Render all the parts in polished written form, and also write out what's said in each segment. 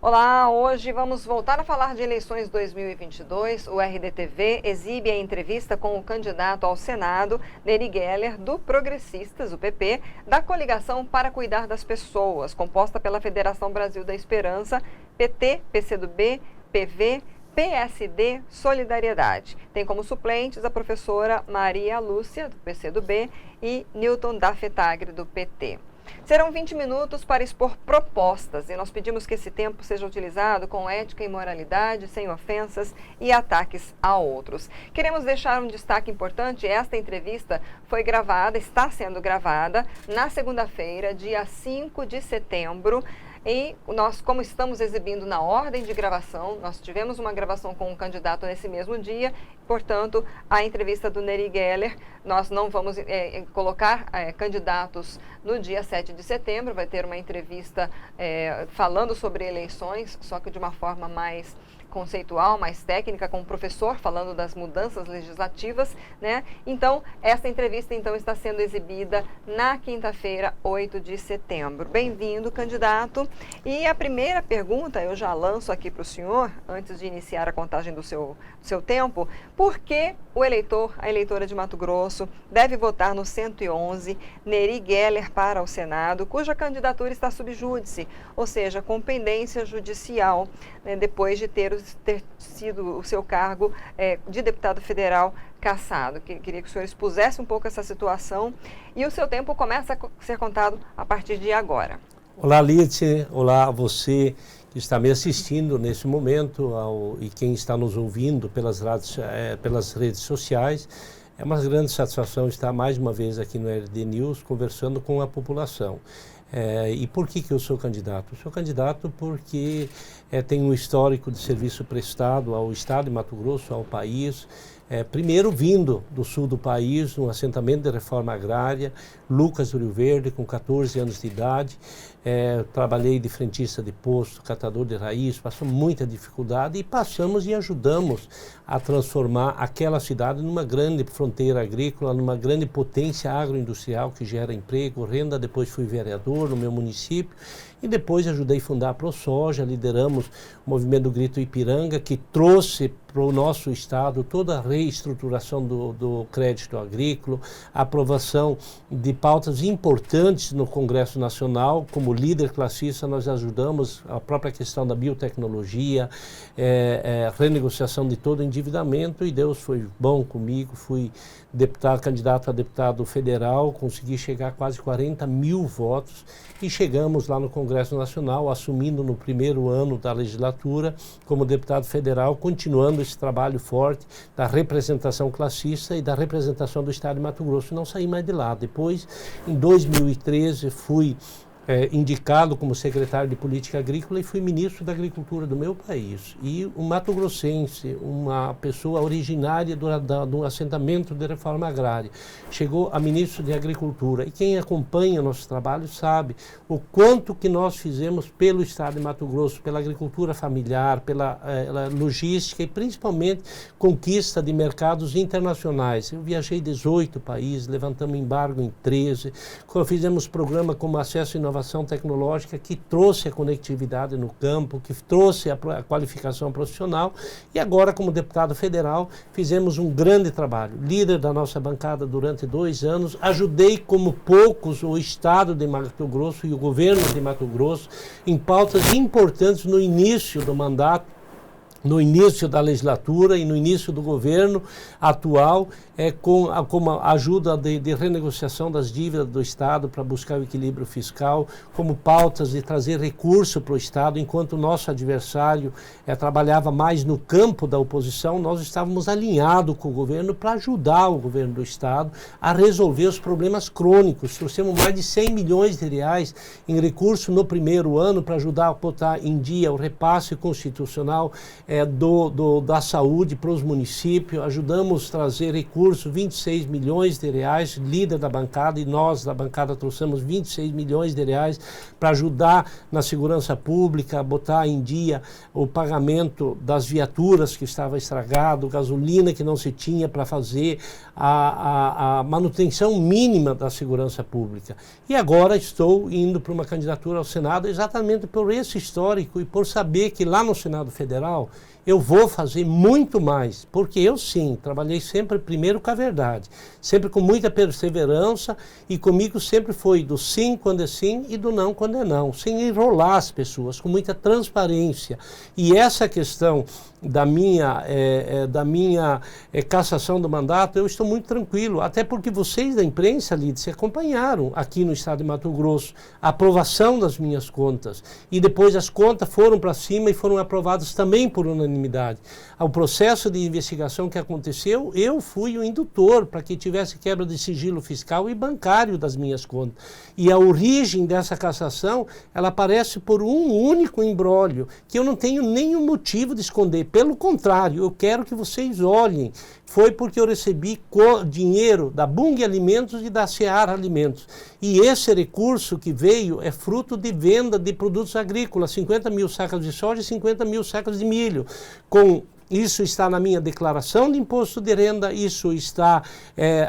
Olá, hoje vamos voltar a falar de eleições 2022. O RDTV exibe a entrevista com o candidato ao Senado, Neri Geller, do Progressistas, o PP, da Coligação para Cuidar das Pessoas, composta pela Federação Brasil da Esperança, PT, PCdoB, PV, PSD, Solidariedade. Tem como suplentes a professora Maria Lúcia, do PCdoB, e Newton da Fetagre, do PT. Serão 20 minutos para expor propostas e nós pedimos que esse tempo seja utilizado com ética e moralidade, sem ofensas e ataques a outros. Queremos deixar um destaque importante: esta entrevista foi gravada, está sendo gravada na segunda-feira, dia 5 de setembro. E nós, como estamos exibindo na ordem de gravação, nós tivemos uma gravação com um candidato nesse mesmo dia, portanto, a entrevista do Neri Geller, nós não vamos colocar candidatos no dia 7 de setembro, vai ter uma entrevista falando sobre eleições, só que de uma forma mais conceitual, mais técnica, com o professor falando das mudanças legislativas, né? Então, essa entrevista está sendo exibida na quinta-feira, 8 de setembro. Bem-vindo, candidato. E a primeira pergunta eu já lanço aqui para o senhor, antes de iniciar a contagem do seu tempo: por que o eleitor, a eleitora de Mato Grosso, deve votar no 111 Neri Geller para o Senado, cuja candidatura está sub júdice, ou seja, com pendência judicial, né, depois de ter sido o seu cargo de deputado federal cassado? Queria que o senhor expusesse um pouco essa situação e o seu tempo começa a ser contado a partir de agora. Olá, Lídia. Olá a você que está me assistindo nesse momento e quem está nos ouvindo pelas redes sociais. É uma grande satisfação estar mais uma vez aqui no RD News conversando com a população. E por que eu sou candidato? Eu sou candidato porque tenho um histórico de serviço prestado ao Estado de Mato Grosso, ao país. Primeiro vindo do sul do país, num assentamento de reforma agrária, Lucas do Rio Verde, com 14 anos de idade. Trabalhei de frentista de posto, catador de raiz, passou muita dificuldade e passamos e ajudamos a transformar aquela cidade numa grande fronteira agrícola, numa grande potência agroindustrial que gera emprego, renda. Depois fui vereador no meu município e depois ajudei a fundar a ProSoja. Lideramos o movimento do Grito Ipiranga, que trouxe para o nosso estado toda a reestruturação do crédito agrícola, a aprovação de pautas importantes no Congresso Nacional. Como líder classista, nós ajudamos a própria questão da biotecnologia, renegociação de todo o endividamento, e Deus foi bom comigo. Fui candidato a deputado federal, consegui chegar a quase 40 mil votos e chegamos lá no Congresso Nacional, assumindo no primeiro ano da legislatura como deputado federal, continuando esse trabalho forte da representação classista e da representação do Estado de Mato Grosso. Não saí mais de lá. Depois, em 2013, fui indicado como secretário de Política Agrícola e fui ministro da Agricultura do meu país. E um mato-grossense, uma pessoa originária do assentamento de reforma agrária, chegou a ministro de Agricultura. E quem acompanha nosso trabalho sabe o quanto que nós fizemos pelo Estado de Mato Grosso, pela agricultura familiar, pela logística e principalmente conquista de mercados internacionais. Eu viajei 18 países, levantamos embargo em 13, fizemos programa como Acesso à Inovação Tecnológica, que trouxe a conectividade no campo, que trouxe a qualificação profissional, e agora, como deputado federal, fizemos um grande trabalho. Líder da nossa bancada durante 2 anos, ajudei como poucos o Estado de Mato Grosso e o governo de Mato Grosso em pautas importantes no início do mandato, no início da legislatura e no início do governo atual, com a ajuda de renegociação das dívidas do Estado para buscar o equilíbrio fiscal, como pautas de trazer recurso para o Estado. Enquanto o nosso adversário trabalhava mais no campo da oposição, nós estávamos alinhados com o governo para ajudar o governo do Estado a resolver os problemas crônicos. Trouxemos mais de 100 milhões de reais em recurso no primeiro ano para ajudar a botar em dia o repasse constitucional da saúde para os municípios. Ajudamos a trazer recursos recursos, 26 milhões de reais, líder da bancada, e nós da bancada trouxemos 26 milhões de reais para ajudar na segurança pública, botar em dia o pagamento das viaturas que estava estragado, gasolina que não se tinha para fazer a manutenção mínima da segurança pública. E agora estou indo para uma candidatura ao Senado exatamente por esse histórico e por saber que lá no Senado Federal eu vou fazer muito mais, porque eu sim, trabalhei sempre primeiro com a verdade, sempre com muita perseverança, e comigo sempre foi do sim quando é sim e do não quando é não, sem enrolar as pessoas, com muita transparência. E essa questão da minha cassação do mandato, eu estou muito tranquilo, até porque vocês da imprensa, Lídice, acompanharam aqui no estado de Mato Grosso a aprovação das minhas contas, e depois as contas foram para cima e foram aprovadas também por unanimidade. Ao processo de investigação que aconteceu, eu fui o indutor para que tivesse quebra de sigilo fiscal e bancário das minhas contas. E a origem dessa cassação, ela aparece por um único imbróglio, que eu não tenho nenhum motivo de esconder. Pelo contrário, eu quero que vocês olhem. Foi porque eu recebi dinheiro da Bung Alimentos e da Seara Alimentos. E esse recurso que veio é fruto de venda de produtos agrícolas, 50 mil sacas de soja e 50 mil sacas de milho. Isso está na minha declaração de imposto de renda, isso está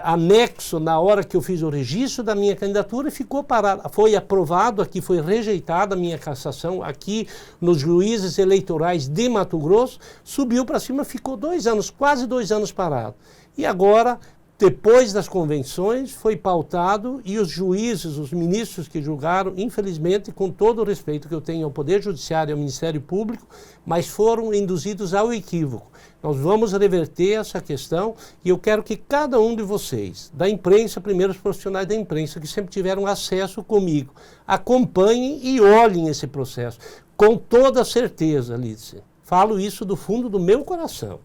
anexo na hora que eu fiz o registro da minha candidatura e ficou parado. Foi aprovado aqui, foi rejeitada a minha cassação aqui nos juízes eleitorais de Mato Grosso, subiu para cima, ficou 2 anos, quase 2 anos parado. E agora, depois das convenções, foi pautado e os juízes, os ministros que julgaram, infelizmente, com todo o respeito que eu tenho ao Poder Judiciário e ao Ministério Público, mas foram induzidos ao equívoco. Nós vamos reverter essa questão e eu quero que cada um de vocês, da imprensa, primeiro os profissionais da imprensa, que sempre tiveram acesso comigo, acompanhem e olhem esse processo. Com toda certeza, Lídice, falo isso do fundo do meu coração.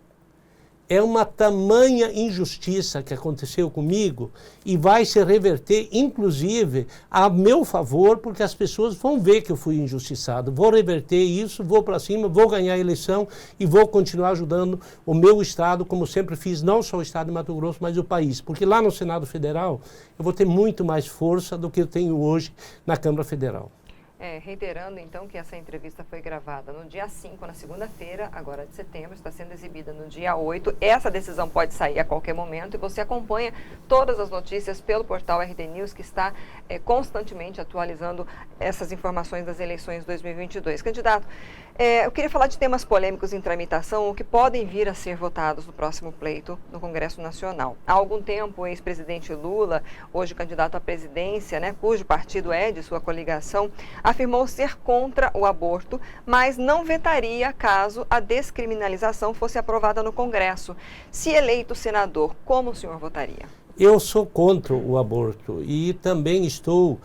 É uma tamanha injustiça que aconteceu comigo e vai se reverter, inclusive, a meu favor, porque as pessoas vão ver que eu fui injustiçado. Vou reverter isso, vou para cima, vou ganhar a eleição e vou continuar ajudando o meu estado, como sempre fiz, não só o estado de Mato Grosso, mas o país. Porque lá no Senado Federal eu vou ter muito mais força do que eu tenho hoje na Câmara Federal. Reiterando, então, que essa entrevista foi gravada no dia 5, na segunda-feira, agora de setembro, está sendo exibida no dia 8. Essa decisão pode sair a qualquer momento e você acompanha todas as notícias pelo portal RD News, que está constantemente atualizando essas informações das eleições 2022. Candidato, eu queria falar de temas polêmicos em tramitação, o que podem vir a ser votados no próximo pleito no Congresso Nacional. Há algum tempo, o ex-presidente Lula, hoje candidato à presidência, cujo partido é de sua coligação, afirmou ser contra o aborto, mas não vetaria caso a descriminalização fosse aprovada no Congresso. Se eleito senador, como o senhor votaria? Eu sou contra o aborto e também estou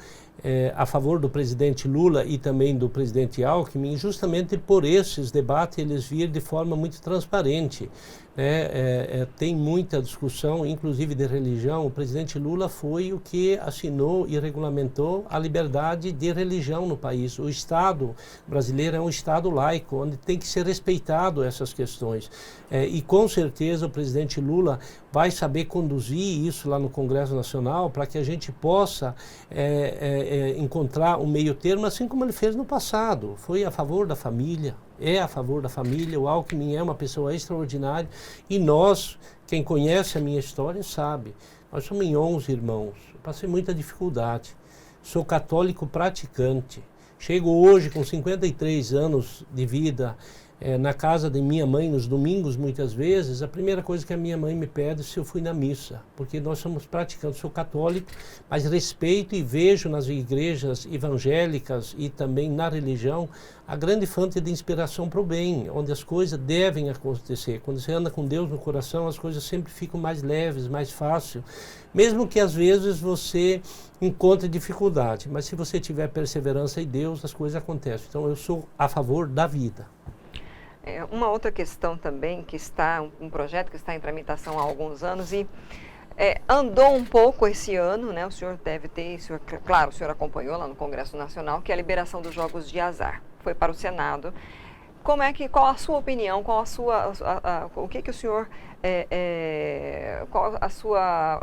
a favor do presidente Lula e também do presidente Alckmin, justamente por esses debates eles vir de forma muito transparente. Tem muita discussão, inclusive de religião. O presidente Lula foi o que assinou e regulamentou a liberdade de religião no país. O Estado brasileiro é um Estado laico, onde tem que ser respeitado essas questões. E com certeza o presidente Lula vai saber conduzir isso lá no Congresso Nacional para que a gente possa encontrar um meio termo, assim como ele fez no passado. Foi a favor da família. É a favor da família, o Alckmin é uma pessoa extraordinária e nós, quem conhece a minha história, sabe. Nós somos em 11 irmãos, eu passei muita dificuldade, sou católico praticante, chego hoje com 53 anos de vida na casa de minha mãe nos domingos, muitas vezes, a primeira coisa que a minha mãe me pede é se eu fui na missa, porque nós somos praticantes, sou católico, mas respeito e vejo nas igrejas evangélicas e também na religião a grande fonte de inspiração para o bem, onde as coisas devem acontecer. Quando você anda com Deus no coração, as coisas sempre ficam mais leves, mais fáceis, mesmo que às vezes você encontre dificuldade, mas se você tiver perseverança em Deus, as coisas acontecem. Então eu sou a favor da vida. Uma outra questão também, que está um projeto que está em tramitação há alguns anos e andou um pouco esse ano, o senhor deve ter, claro, o senhor acompanhou lá no Congresso Nacional, que é a liberação dos jogos de azar. Foi para o Senado. qual a sua opinião, qual a sua, o que o senhor, qual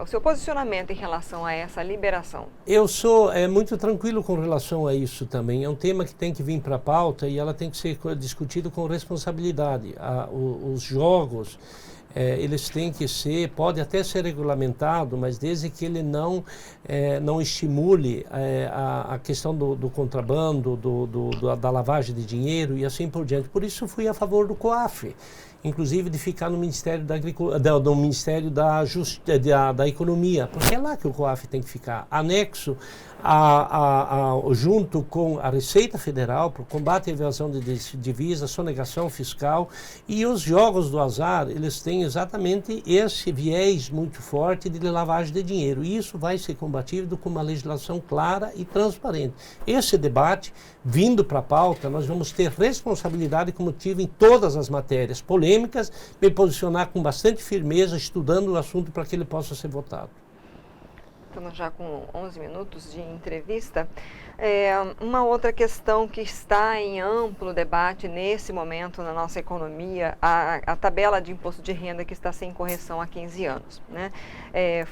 o seu posicionamento em relação a essa liberação? Eu sou muito tranquilo com relação a isso também. É um tema que tem que vir para a pauta e ela tem que ser discutido com responsabilidade. Os jogos, eles têm que ser, pode até ser regulamentado, mas desde que ele não estimule a questão do contrabando, da lavagem de dinheiro e assim por diante. Por isso fui a favor do COAF, inclusive de ficar no Ministério do Ministério da Economia, porque é lá que o COAF tem que ficar, anexo junto com a Receita Federal para o combate à evasão de divisa, sonegação fiscal, e os jogos do azar, eles têm exatamente esse viés muito forte de lavagem de dinheiro, e isso vai ser combatido com uma legislação clara e transparente. Esse debate, vindo para a pauta, nós vamos ter responsabilidade, como tive em todas as matérias polêmicas, me posicionar com bastante firmeza, estudando o assunto para que ele possa ser votado. Estamos já com 11 minutos de entrevista. Uma outra questão que está em amplo debate nesse momento na nossa economia, a tabela de imposto de renda que está sem correção há 15 anos. Né?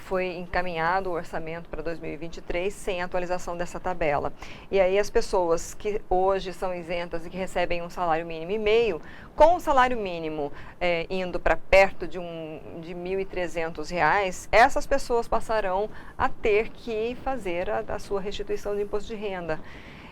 Foi encaminhado o orçamento para 2023 sem atualização dessa tabela. E aí as pessoas que hoje são isentas e que recebem um salário mínimo e meio, com o salário mínimo indo para perto de R$ 1.300, essas pessoas passarão a ter que fazer a sua restituição de imposto de renda.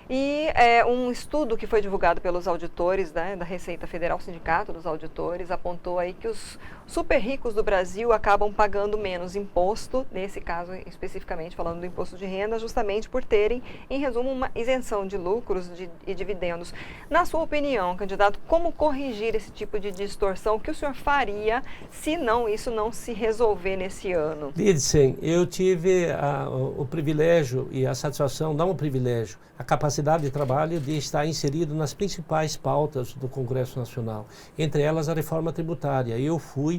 E um estudo que foi divulgado pelos auditores, né, da Receita Federal, Sindicato dos Auditores, apontou aí que os super ricos do Brasil acabam pagando menos imposto, nesse caso especificamente falando do imposto de renda, justamente por terem, em resumo, uma isenção de lucros e dividendos. Na sua opinião, candidato, como corrigir esse tipo de distorção? O que o senhor faria se isso não se resolver nesse ano? Lidsen, eu tive o privilégio e a satisfação, não o privilégio, a capacidade de trabalho de estar inserido nas principais pautas do Congresso Nacional, entre elas a reforma tributária. Eu fui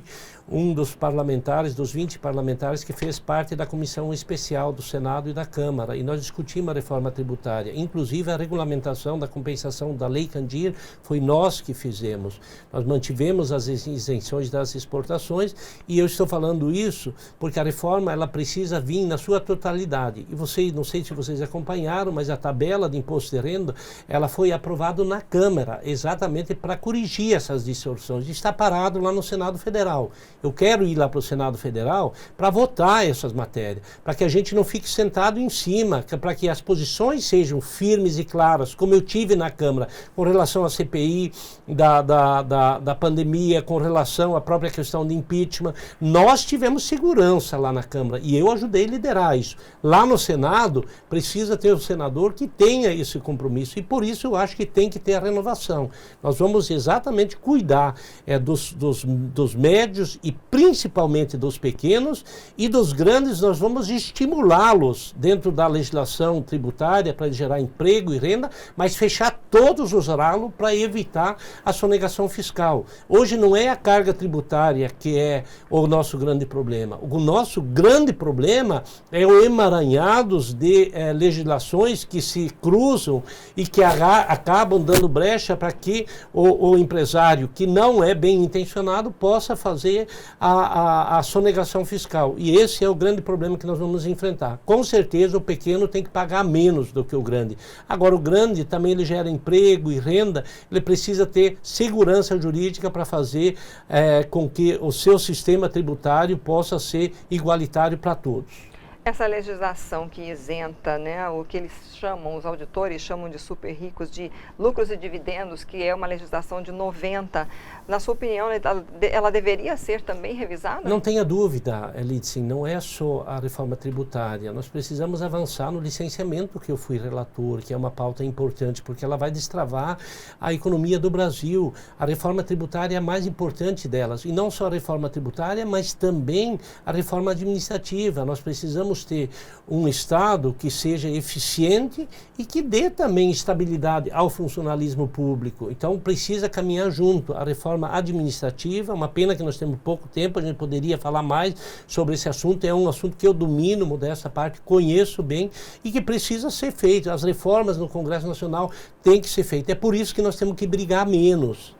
um dos parlamentares, dos 20 parlamentares que fez parte da comissão especial do Senado e da Câmara, e nós discutimos a reforma tributária, inclusive a regulamentação da compensação da Lei Candir, foi nós que fizemos. Nós mantivemos as isenções das exportações, e eu estou falando isso porque a reforma ela precisa vir na sua totalidade. E vocês, não sei se vocês acompanharam, mas a tabela de imposto de renda, ela foi aprovada na Câmara, exatamente para corrigir essas distorções. Está parado lá no Senado Federal. Eu quero ir lá para o Senado Federal para votar essas matérias, para que a gente não fique sentado em cima, para que as posições sejam firmes e claras, como eu tive na Câmara, com relação à CPI da pandemia, com relação à própria questão de impeachment. Nós tivemos segurança lá na Câmara e eu ajudei a liderar isso. Lá no Senado, precisa ter um senador que tenha esse compromisso, e por isso eu acho que tem que ter a renovação. Nós vamos exatamente cuidar dos médios e principalmente dos pequenos, e dos grandes nós vamos estimulá-los dentro da legislação tributária para gerar emprego e renda, mas fechar todos os ralos para evitar a sonegação fiscal. Hoje não é a carga tributária que é o nosso grande problema. O nosso grande problema é o emaranhado de legislações que se cruzam e que acabam dando brecha para que o empresário que não é bem intencionado possa fazer a sonegação fiscal. E esse é o grande problema que nós vamos enfrentar. Com certeza o pequeno tem que pagar menos do que o grande. Agora o grande também ele gera emprego e renda, ele precisa ter segurança jurídica para fazer com que o seu sistema tributário possa ser igualitário para todos. Essa legislação que isenta, né, o que eles chamam, os auditores chamam de super ricos, de lucros e dividendos, que é uma legislação de 90, na sua opinião, ela deveria ser também revisada? Não tenha dúvida, Lidsen, não é só a reforma tributária. Nós precisamos avançar no licenciamento, que eu fui relator, que é uma pauta importante, porque ela vai destravar a economia do Brasil. A reforma tributária é a mais importante delas, e não só a reforma tributária, mas também a reforma administrativa. Nós precisamos vamos ter um Estado que seja eficiente e que dê também estabilidade ao funcionalismo público. Então precisa caminhar junto a reforma administrativa, uma pena que nós temos pouco tempo, a gente poderia falar mais sobre esse assunto, é um assunto que eu domino, modesta parte, conheço bem e que precisa ser feito. As reformas no Congresso Nacional têm que ser feitas. É por isso que nós temos que brigar menos.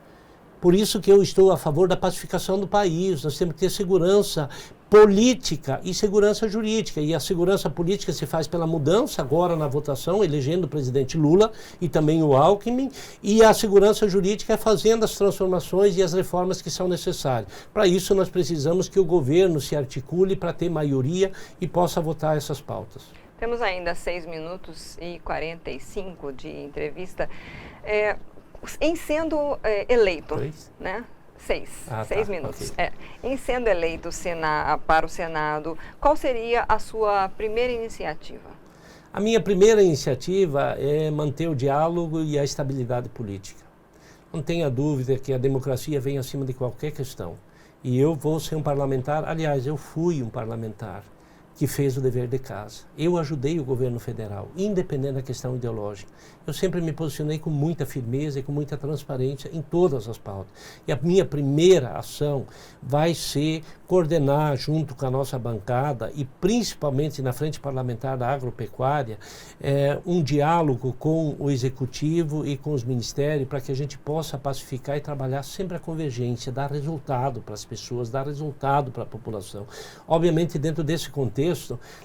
Por isso que eu estou a favor da pacificação do país. Nós temos que ter segurança política e segurança jurídica. E a segurança política se faz pela mudança, agora na votação, elegendo o presidente Lula e também o Alckmin. E a segurança jurídica é fazendo as transformações e as reformas que são necessárias. Para isso, nós precisamos que o governo se articule para ter maioria e possa votar essas pautas. Temos ainda 6 minutos e 45 de entrevista. Em sendo eleito, né? 6 minutos. Okay. Em sendo eleito para o Senado, qual seria a sua primeira iniciativa? A minha primeira iniciativa é manter o diálogo e a estabilidade política. Não tenha dúvida que a democracia vem acima de qualquer questão. E eu vou ser um parlamentar, aliás, eu fui um parlamentar que fez o dever de casa. Eu ajudei o governo federal, independente da questão ideológica. Eu sempre me posicionei com muita firmeza e com muita transparência em todas as pautas. E a minha primeira ação vai ser coordenar, junto com a nossa bancada, e principalmente na Frente Parlamentar da Agropecuária, um diálogo com o Executivo e com os ministérios para que a gente possa pacificar e trabalhar sempre a convergência, dar resultado para as pessoas, dar resultado para a população. Obviamente, dentro desse contexto,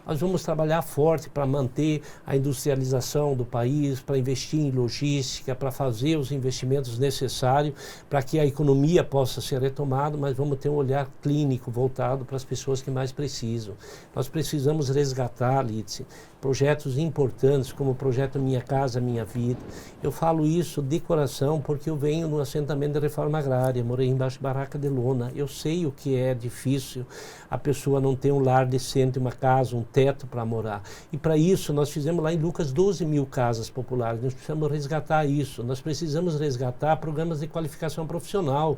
nós vamos trabalhar forte para manter a industrialização do país, para investir em logística, para fazer os investimentos necessários para que a economia possa ser retomada, mas vamos ter um olhar clínico voltado para as pessoas que mais precisam. Nós precisamos resgatar, Lídice, projetos importantes como o projeto Minha Casa, Minha Vida. Eu falo isso de coração porque eu venho no assentamento de reforma agrária, morei embaixo de barraca de lona. Eu sei o que é difícil a pessoa não ter um lar decente, uma casa, um teto para morar. E para isso nós fizemos lá em Lucas 12 mil casas populares. Nós precisamos resgatar isso. Nós precisamos resgatar programas de qualificação profissional,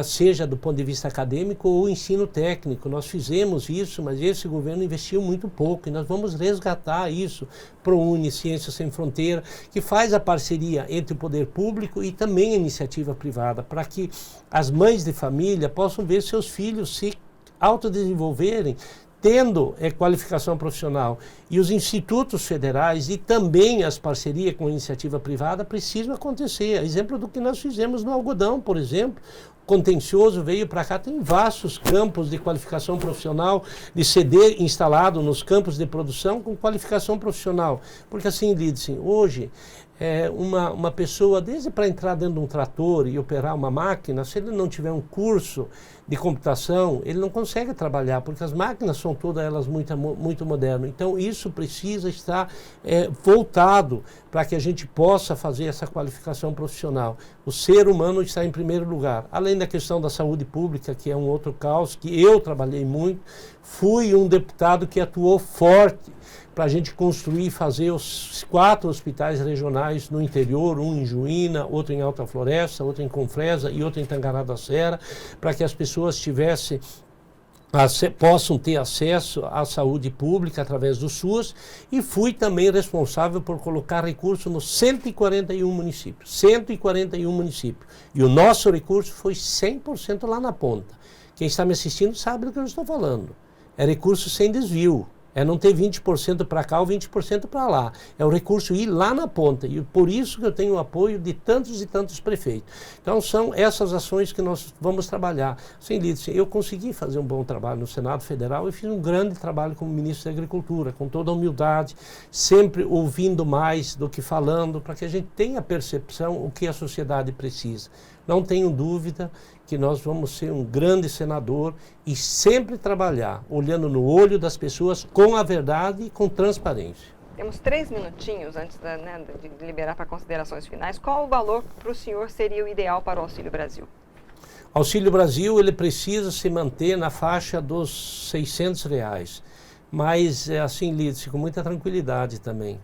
seja do ponto de vista acadêmico ou ensino técnico. Nós fizemos isso, mas esse governo investiu muito pouco e nós vamos resgatar isso. ProUni, Ciências Sem Fronteira, que faz a parceria entre o poder público e também a iniciativa privada, para que as mães de família possam ver seus filhos se autodesenvolverem, tendo qualificação profissional. E os institutos federais e também as parcerias com a iniciativa privada precisam acontecer. Exemplo do que nós fizemos no algodão, por exemplo. Contencioso veio para cá, tem vastos campos de qualificação profissional, de CD instalado nos campos de produção com qualificação profissional. Porque assim, Lídice, hoje, uma pessoa, desde para entrar dentro de um trator e operar uma máquina, se ele não tiver um curso de computação, ele não consegue trabalhar, porque as máquinas são todas elas muito modernas. Então, isso precisa estar voltado para que a gente possa fazer essa qualificação profissional. O ser humano está em primeiro lugar. Além da questão da saúde pública, que é um outro caos, que eu trabalhei muito, fui um deputado que atuou forte para a gente construir e fazer os 4 hospitais regionais no interior, um em Juína, outro em Alta Floresta, outro em Confresa e outro em Tangará da Serra, para que as pessoas possam ter acesso à saúde pública através do SUS, e fui também responsável por colocar recursos nos 141 municípios. 141 municípios. E o nosso recurso foi 100% lá na ponta. Quem está me assistindo sabe do que eu estou falando. É recurso sem desvio. É não ter 20% para cá ou 20% para lá. É o recurso ir lá na ponta. E por isso que eu tenho o apoio de tantos e tantos prefeitos. Então são essas ações que nós vamos trabalhar. Sem Lídice, eu consegui fazer um bom trabalho no Senado Federal e fiz um grande trabalho como ministro da Agricultura, com toda a humildade, sempre ouvindo mais do que falando, para que a gente tenha percepção o que a sociedade precisa. Não tenho dúvida que nós vamos ser um grande senador e sempre trabalhar olhando no olho das pessoas com a verdade e com transparência. Temos 3 minutinhos antes de liberar para considerações finais. Qual o valor para o senhor seria o ideal para o Auxílio Brasil? Auxílio Brasil, ele precisa se manter na faixa dos R$600. Mas, assim, Lídice, com muita tranquilidade também.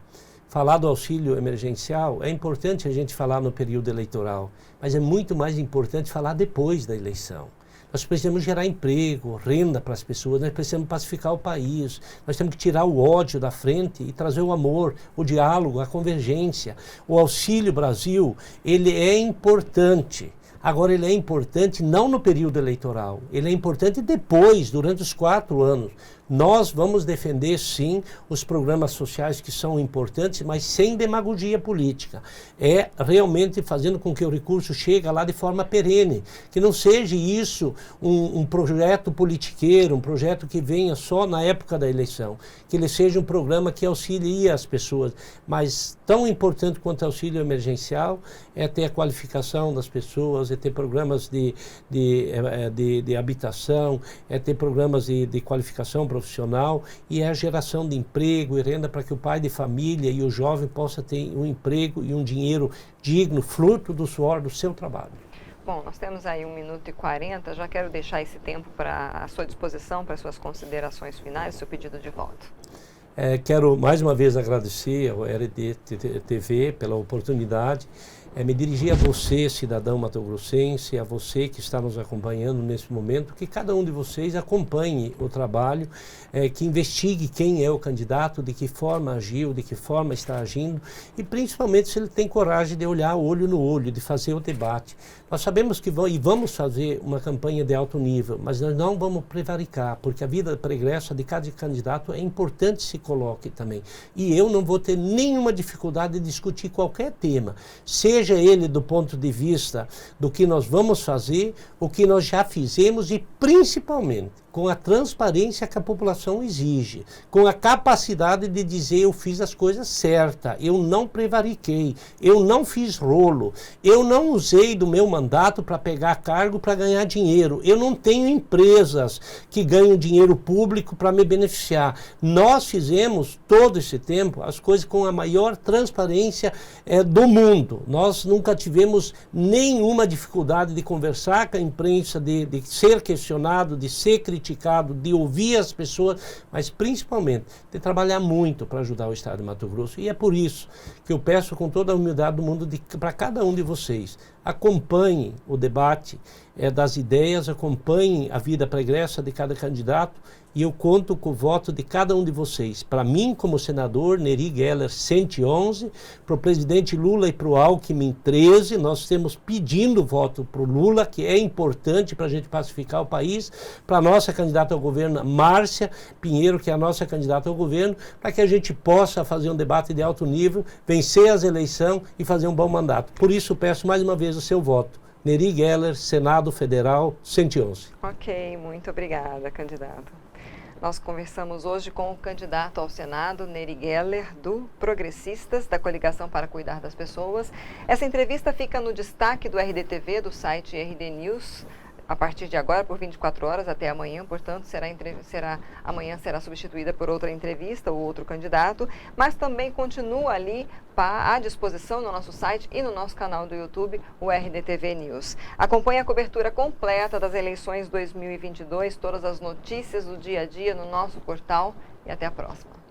Falar do auxílio emergencial é importante a gente falar no período eleitoral, mas é muito mais importante falar depois da eleição. Nós precisamos gerar emprego, renda para as pessoas, nós precisamos pacificar o país, nós temos que tirar o ódio da frente e trazer o amor, o diálogo, a convergência. O Auxílio Brasil, ele é importante. Agora, ele é importante não no período eleitoral, ele é importante depois, durante os 4 anos. Nós vamos defender, sim, os programas sociais que são importantes, mas sem demagogia política. É realmente fazendo com que o recurso chegue lá de forma perene, que não seja isso um projeto politiqueiro, um projeto que venha só na época da eleição, que ele seja um programa que auxilie as pessoas. Mas tão importante quanto o auxílio emergencial é ter a qualificação das pessoas, é ter programas de habitação, é ter programas de qualificação profissional e é a geração de emprego e renda para que o pai de família e o jovem possa ter um emprego e um dinheiro digno, fruto do suor do seu trabalho. Bom, nós temos aí 1 minuto e 40, já quero deixar esse tempo à sua disposição, para suas considerações finais, seu pedido de voto. Quero mais uma vez agradecer ao RDTV pela oportunidade, me dirigir a você, cidadão mato-grossense, a você que está nos acompanhando nesse momento, que cada um de vocês acompanhe o trabalho, que investigue quem é o candidato, de que forma agiu, de que forma está agindo e principalmente se ele tem coragem de olhar olho no olho, de fazer o debate. Nós sabemos que vamos fazer uma campanha de alto nível, mas nós não vamos prevaricar, porque a vida pregressa de cada candidato é importante se coloque também. E eu não vou ter nenhuma dificuldade de discutir qualquer tema, seja ele do ponto de vista do que nós vamos fazer, o que nós já fizemos e principalmente com a transparência que a população exige, com a capacidade de dizer eu fiz as coisas certas, eu não prevariquei, eu não fiz rolo, eu não usei do meu mandato para pegar cargo para ganhar dinheiro, eu não tenho empresas que ganham dinheiro público para me beneficiar. Nós fizemos todo esse tempo as coisas com a maior transparência do mundo. Nós nunca tivemos nenhuma dificuldade de conversar com a imprensa, de ser questionado, de ser criticado, de ouvir as pessoas, mas principalmente de trabalhar muito para ajudar o Estado de Mato Grosso. E é por isso que eu peço com toda a humildade do mundo para cada um de vocês, acompanhem o debate das ideias, acompanhem a vida pregressa de cada candidato e eu conto com o voto de cada um de vocês. Para mim, como senador, Neri Geller, 111, para o presidente Lula e para o Alckmin, 13, nós estamos pedindo voto para o Lula, que é importante para a gente pacificar o país, para a nossa candidata ao governo, Márcia Pinheiro, que é a nossa candidata ao governo, para que a gente possa fazer um debate de alto nível, vencer as eleições e fazer um bom mandato. Por isso, peço mais uma vez o seu voto. Neri Geller, Senado Federal, 111. Ok, muito obrigada, candidato. Nós conversamos hoje com o candidato ao Senado, Neri Geller, do Progressistas, da Coligação para Cuidar das Pessoas. Essa entrevista fica no destaque do RDTV, do site RD News, a partir de agora, por 24 horas até amanhã, portanto, amanhã será substituída por outra entrevista ou outro candidato, mas também continua ali à disposição no nosso site e no nosso canal do YouTube, o RDTV News. Acompanhe a cobertura completa das eleições 2022, todas as notícias do dia a dia no nosso portal e até a próxima.